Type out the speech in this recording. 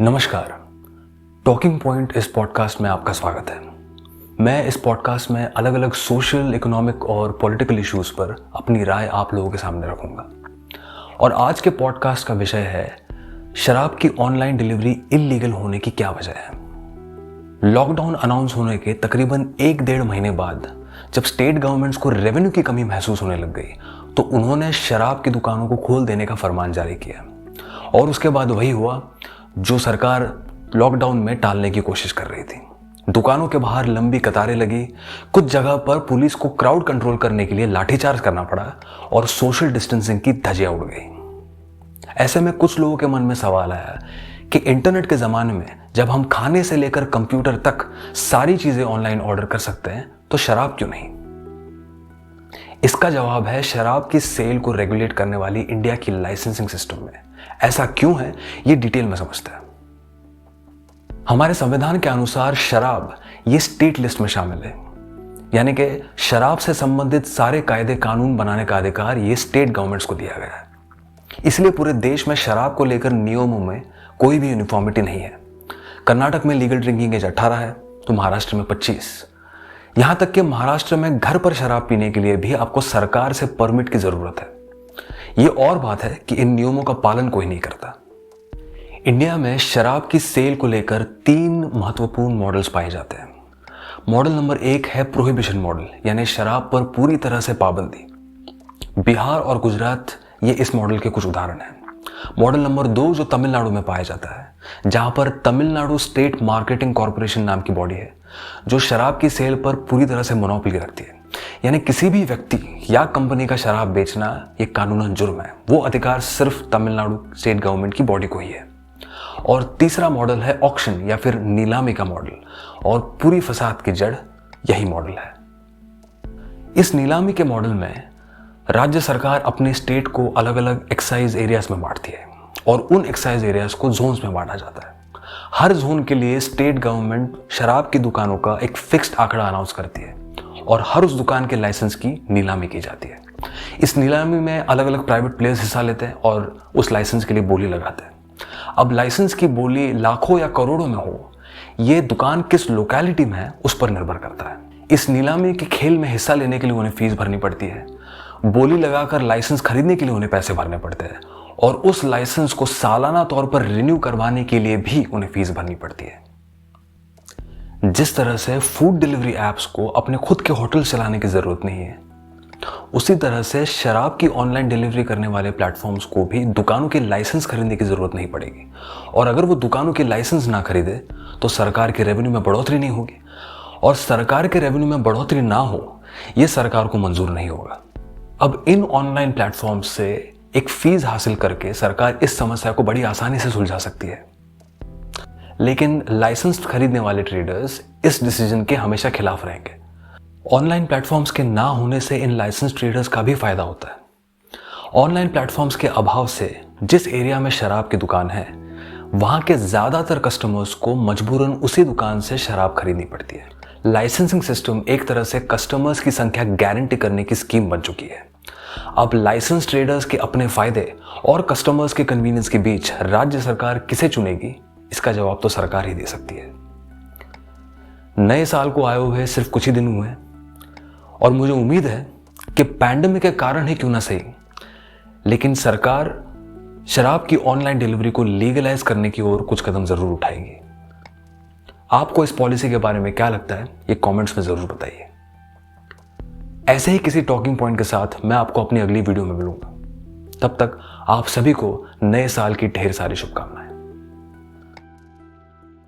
नमस्कार। Talking point इस podcast में आपका स्वागत है। मैं इस पॉडकास्ट में अलग अलग सोशल, इकोनॉमिक और पॉलिटिकल इश्यूज पर अपनी राय आप लोगों के सामने रखूंगा। और आज के पॉडकास्ट का विषय है शराब की ऑनलाइन डिलीवरी इल्लीगल होने की क्या वजह है। लॉकडाउन अनाउंस होने के तकरीबन 1-1.5 महीने बाद जब स्टेट गवर्नमेंट्स को रेवेन्यू की कमी महसूस होने लग गई तो उन्होंने शराब की दुकानों को खोल देने का फरमान जारी किया। और उसके बाद वही हुआ जो सरकार लॉकडाउन में टालने की कोशिश कर रही थी। दुकानों के बाहर लंबी कतारें लगी, कुछ जगह पर पुलिस को क्राउड कंट्रोल करने के लिए लाठीचार्ज करना पड़ा और सोशल डिस्टेंसिंग की धज्जियां उड़ गई। ऐसे में कुछ लोगों के मन में सवाल आया कि इंटरनेट के ज़माने में जब हम खाने से लेकर कंप्यूटर तक सारी चीज़ें ऑनलाइन ऑर्डर कर सकते हैं तो शराब क्यों नहीं। इसका जवाब है शराब की सेल को रेगुलेट करने वाली इंडिया की लाइसेंसिंग सिस्टम में। ऐसा क्यों है ये डिटेल में समझते हैं। हमारे संविधान के अनुसार शराब ये स्टेट लिस्ट में शामिल है, यानी कि शराब से संबंधित सारे कायदे कानून बनाने का अधिकार ये स्टेट गवर्नमेंट्स को दिया गया है। इसलिए पूरे देश में शराब को लेकर नियमों में कोई भी यूनिफॉर्मिटी नहीं है। कर्नाटक में लीगल ड्रिंकिंग एज 18 है तो महाराष्ट्र में 25। यहां तक कि महाराष्ट्र में घर पर शराब पीने के लिए भी आपको सरकार से परमिट की जरूरत है। ये और बात है कि इन नियमों का पालन कोई नहीं करता। इंडिया में शराब की सेल को लेकर 3 महत्वपूर्ण मॉडल्स पाए जाते हैं। मॉडल नंबर 1 है प्रोहिबिशन मॉडल, यानी शराब पर पूरी तरह से पाबंदी। बिहार और गुजरात ये इस मॉडल के कुछ उदाहरण हैं। मॉडल नंबर 2 जो तमिलनाडु में पाया जाता है, जहां पर तमिलनाडु स्टेट मार्केटिंग कॉर्पोरेशन नाम की बॉडी है जो शराब की सेल पर पूरी तरह से मोनोपोली रखती है, यानी किसी भी व्यक्ति या कंपनी का शराब बेचना ये कानूनन जुर्म है। वो अधिकार सिर्फ तमिलनाडु स्टेट गवर्नमेंट की बॉडी को ही है। और तीसरा मॉडल है ऑक्शन या फिर नीलामी का मॉडल, और पूरी फसाद की जड़ यही मॉडल है। इस नीलामी के मॉडल में राज्य सरकार अपने स्टेट को अलग अलग एक्साइज एरियाज में बांटती है और उन एक्साइज एरियाज को जोन्स में बांटा जाता है। हर जोन के लिए स्टेट गवर्नमेंट शराब की दुकानों का एक फिक्स्ड आंकड़ा अनाउंस करती है और हर उस दुकान के लाइसेंस की नीलामी की जाती है। इस नीलामी में अलग अलग प्राइवेट प्लेयर्स हिस्सा लेते हैं और उस लाइसेंस के लिए बोली लगाते हैं। अब लाइसेंस की बोली लाखों या करोड़ों में हो, ये दुकान किस लोकेलिटी में है उस पर निर्भर करता है। इस नीलामी के खेल में हिस्सा लेने के लिए उन्हें फीस भरनी पड़ती है। बोली लगाकर लाइसेंस खरीदने के लिए उन्हें पैसे भरने पड़ते हैं और उस लाइसेंस को सालाना तौर पर रिन्यू करवाने के लिए भी उन्हें फीस भरनी पड़ती है। जिस तरह से फूड डिलीवरी ऐप्स को अपने खुद के होटल चलाने की जरूरत नहीं है, उसी तरह से शराब की ऑनलाइन डिलीवरी करने वाले प्लेटफॉर्म्स को भी दुकानों के लाइसेंस खरीदने की जरूरत नहीं पड़ेगी। और अगर वो दुकानों के लाइसेंस ना खरीदे तो सरकार के रेवेन्यू में बढ़ोतरी नहीं होगी, और सरकार के रेवेन्यू में बढ़ोतरी ना हो ये सरकार को मंजूर नहीं होगा। अब इन ऑनलाइन प्लेटफॉर्म से एक फीस हासिल करके सरकार इस समस्या को बड़ी आसानी से सुलझा सकती है। लेकिन लाइसेंस खरीदने वाले ट्रेडर्स इस डिसीजन के हमेशा खिलाफ रहेंगे। ऑनलाइन प्लेटफॉर्म्स के ना होने से इन लाइसेंस ट्रेडर्स का भी फायदा होता है। ऑनलाइन प्लेटफॉर्म्स के अभाव से जिस एरिया में शराब की दुकान है वहां के ज्यादातर कस्टमर्स को मजबूरन उसी दुकान से शराब खरीदनी पड़ती है। लाइसेंसिंग सिस्टम एक तरह से कस्टमर्स की संख्या गारंटी करने की स्कीम बन चुकी है। अब लाइसेंस ट्रेडर्स के अपने फायदे और कस्टमर्स के कन्वीनियंस के बीच राज्य सरकार किसे चुनेगी, इसका जवाब तो सरकार ही दे सकती है। नए साल को आए हुए सिर्फ कुछ ही दिन हुए हैं और मुझे उम्मीद है कि पैंडेमिक के कारण ही क्यों ना सही, लेकिन सरकार शराब की ऑनलाइन डिलीवरी को लीगलाइज करने की ओर कुछ कदम जरूर उठाएगी। आपको इस पॉलिसी के बारे में क्या लगता है ये कमेंट्स में जरूर बताइए। ऐसे ही किसी टॉकिंग पॉइंट के साथ मैं आपको अपनी अगली वीडियो में मिलूंगा। तब तक आप सभी को नए साल की ढेर सारी शुभकामनाएं।